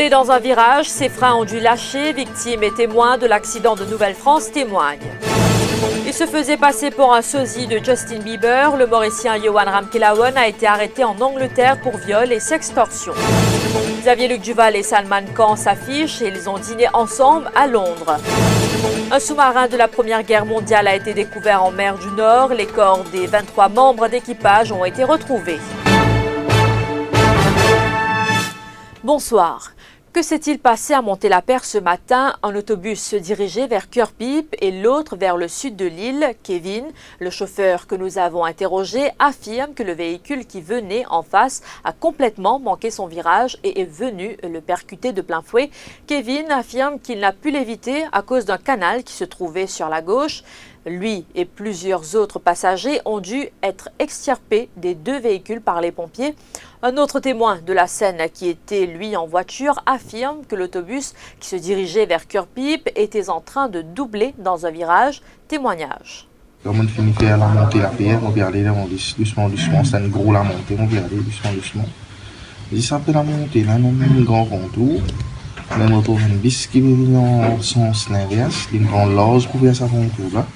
Doublé dans un virage, ses freins ont dû lâcher. Victimes et témoins de l'accident de Nouvelle-France témoignent. Il se faisait passer pour un sosie de Justin Bieber. Le Mauricien Yohan Ramkilawan a été arrêté en Angleterre pour viol et sextorsion. Xavier Luc Duval et Salman Khan s'affichent et ils ont dîné ensemble à Londres. Un sous-marin de la Première Guerre mondiale a été découvert en mer du Nord. Les corps des 23 membres d'équipage ont été retrouvés. Bonsoir. Que s'est-il passé à Montélaper ce matin? Un autobus se dirigeait vers Cœur-Pipe et l'autre vers le sud de l'île. Kevin, le chauffeur que nous avons interrogé, affirme que le véhicule qui venait en face a complètement manqué son virage et est venu le percuter de plein fouet. Kevin affirme qu'il n'a pu l'éviter à cause d'un canal qui se trouvait sur la gauche. Lui et plusieurs autres passagers ont dû être extirpés des deux véhicules par les pompiers. Un autre témoin de la scène qui était, lui, en voiture, affirme que l'autobus qui se dirigeait vers Cœur-Pipe était en train de doubler dans un virage. Témoignage. Quand on finit de faire la montée, la pierre, on peut aller doucement, c'est une grosse la montée, on peut aller doucement. Et ça fait la montée, là, on a un grand contour. On retrouve une bis qui vient en sens inverse, une grande loge pour faire sa contour là.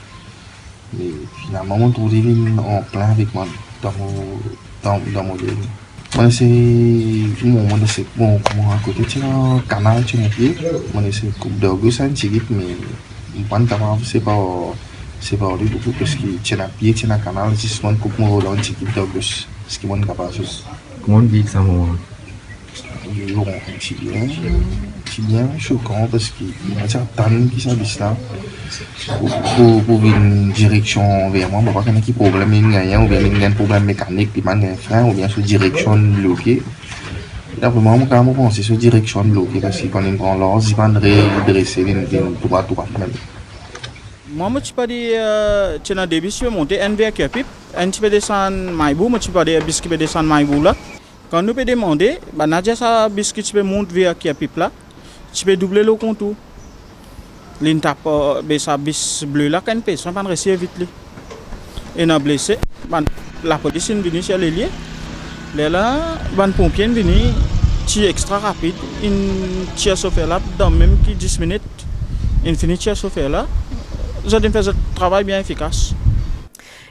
Et finalement, on trouve en plein avec moi dans mon délire. Moi, c'est bon, à côté, c'est un canal, c'est un pied. Moi, c'est coupe d'Auguste, c'est un petit mais je ne sais pas lui beaucoup parce qu'il tient un pied, tient un canal, c'est souvent une coupe dans un petit d'Auguste. Ce qui est capable de faire. Comment on vit ça, moi? C'est bien choquant parce qu'il y a certains qui s'habillent là pour une direction vers moi. Parce qu'il y a un problème, il y a un problème mécanique, il y a un frein ou bien sur direction bloquée. Là, vraiment, je pense que c'est sur direction bloquée parce qu'il y a un grand lance, il va redresser une droite même. Moi, je suis pas dit que tu as des bus qui monter NV à Cœur-Pipe, tu peux descendre Maïbou, je suis pas dit bus qui peut descendre Maïbou là. Quand nous pouvons demander, Nadia, ça bus qui peut monter vers Cœur-Pipe là, tu peux doubler le contour. L'intape, sa bis bleu là, quand personne ne peut réussir vite. Et nous blessé, la police est venue sur les lieux. Là, les pompiers sont venus, tir extra rapide, ils tirent chauffeur là, dans même 10 minutes, ils finissent tir chauffeur là. Ils ont fait un travail bien efficace.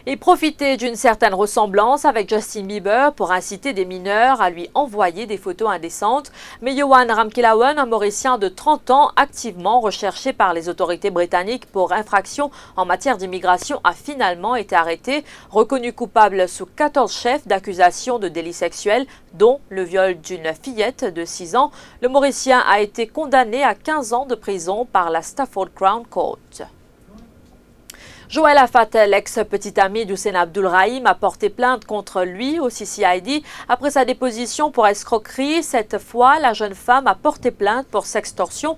Il profitait d'une certaine ressemblance avec Justin Bieber pour inciter des mineurs à lui envoyer des photos indécentes. Mais Yohan Ramkilawan, un Mauricien de 30 ans, activement recherché par les autorités britanniques pour infraction en matière d'immigration, a finalement été arrêté, reconnu coupable sous 14 chefs d'accusation de délits sexuels, dont le viol d'une fillette de 6 ans. Le Mauricien a été condamné à 15 ans de prison par la Stafford Crown Court. Joël Afat, l'ex-petit ami d'Hussein Abdul Rahim, a porté plainte contre lui au CCID après sa déposition pour escroquerie. Cette fois, la jeune femme a porté plainte pour sextorsion.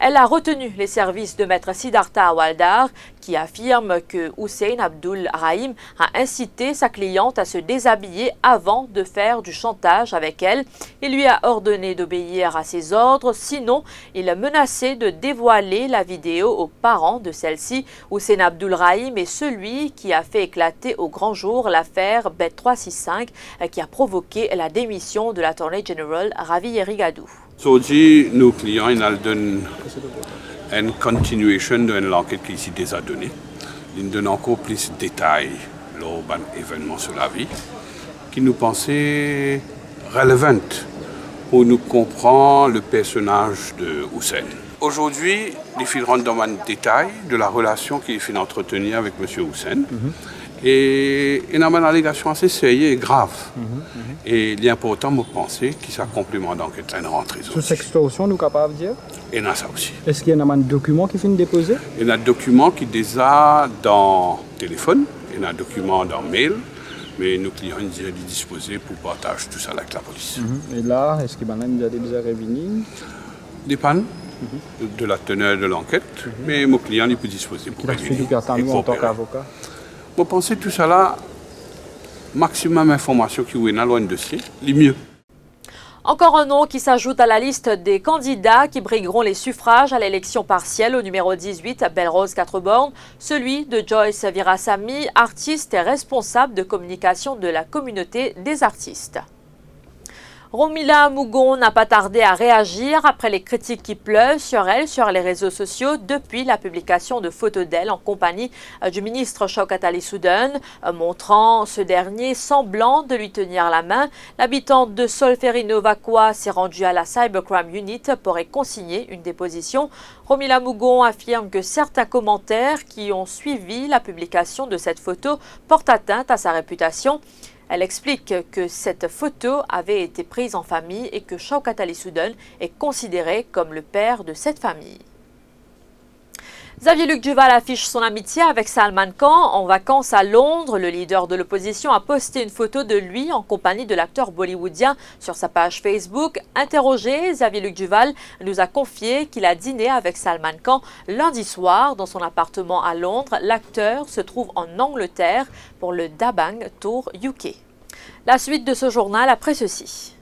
Elle a retenu les services de maître Siddhartha Awaldar qui affirme que Hussein Abdul Rahim a incité sa cliente à se déshabiller avant de faire du chantage avec elle. Il lui a ordonné d'obéir à ses ordres, sinon il a menacé de dévoiler la vidéo aux parents de celle-ci. Hussein Abdul Rahim est celui qui a fait éclater au grand jour l'affaire Bet 365 qui a provoqué la démission de l'Attorney General Ravi Erigadou. Aujourd'hui, nos clients ils donnent une continuation de l'enquête qui s'est déjà donnée. Ils donnent encore plus de détails lors d'un événement sur la vie qui nous pensait relevant pour nous comprendre le personnage de Hussein. Aujourd'hui, les filles rentrent dans un détail de la relation qu'il fait entretenir avec M. Hussein. Et il y a une allégation assez sérieuse et grave. Et il est important de penser que ça complément d'enquête une rentrée. Sur cette extorsion, nous sommes capables de dire? Et il y a ça aussi. Est-ce qu'il y a un document qui finit déposé? Il y a un document qui est déjà dans le téléphone, il y a un document dans le mail, mais nos clients sont disposés pour partager tout ça avec la police. Et là, est-ce qu'il y a déjà revenu? Dépend de la teneur de l'enquête, mais mon client est plus disposé pour revenir. Nous en tant qu'avocat? Vous pensez tout ça là, maximum d'informations qui est dans le dossier, le mieux. Encore un nom qui s'ajoute à la liste des candidats qui brigueront les suffrages à l'élection partielle au numéro 18 à Belrose 4 bornes, celui de Joyce Virasamy, artiste et responsable de communication de la communauté des artistes. Romila Mougon n'a pas tardé à réagir après les critiques qui pleuvent sur elle sur les réseaux sociaux depuis la publication de photos d'elle en compagnie du ministre Shaukat Ali Soudan, montrant ce dernier semblant de lui tenir la main. L'habitante de Solferino Vacua s'est rendue à la Cybercrime Unit pour y consigner une déposition. Romila Mougon affirme que certains commentaires qui ont suivi la publication de cette photo portent atteinte à sa réputation. Elle explique que cette photo avait été prise en famille et que Shaukat Ali Soudan est considéré comme le père de cette famille. Xavier Luc Duval affiche son amitié avec Salman Khan en vacances à Londres. Le leader de l'opposition a posté une photo de lui en compagnie de l'acteur bollywoodien sur sa page Facebook. Interrogé, Xavier Luc Duval nous a confié qu'il a dîné avec Salman Khan lundi soir dans son appartement à Londres. L'acteur se trouve en Angleterre pour le Dabang Tour UK. La suite de ce journal après ceci.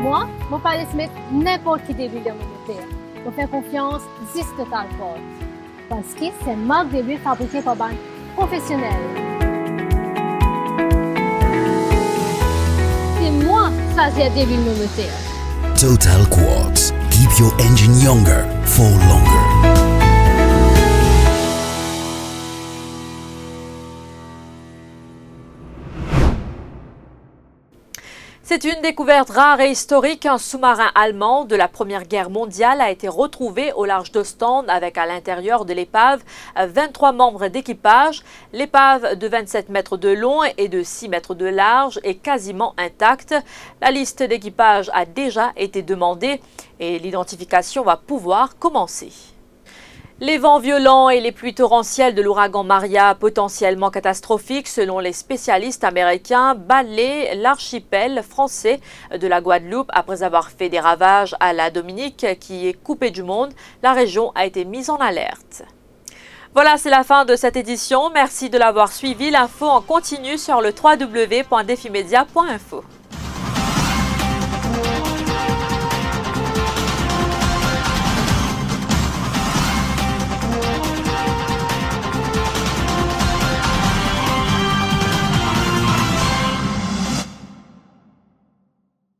Moi, je peux aller se mettre n'importe qui début de mon terre. Je fais confiance Zis Total Quartz. Parce que c'est une marque de l'huile fabriquée par des professionnels. C'est moi qui choisis début de mon terre. Total Quartz. Keep your engine younger for longer. C'est une découverte rare et historique. Un sous-marin allemand de la Première Guerre mondiale a été retrouvé au large d'Ostende avec à l'intérieur de l'épave 23 membres d'équipage. L'épave de 27 mètres de long et de 6 mètres de large est quasiment intacte. La liste d'équipage a déjà été demandée et l'identification va pouvoir commencer. Les vents violents et les pluies torrentielles de l'ouragan Maria, potentiellement catastrophiques selon les spécialistes américains, balaient l'archipel français de la Guadeloupe après avoir fait des ravages à la Dominique qui est coupée du monde. La région a été mise en alerte. Voilà, c'est la fin de cette édition. Merci de l'avoir suivi. L'info en continu sur le www.defimedia.info.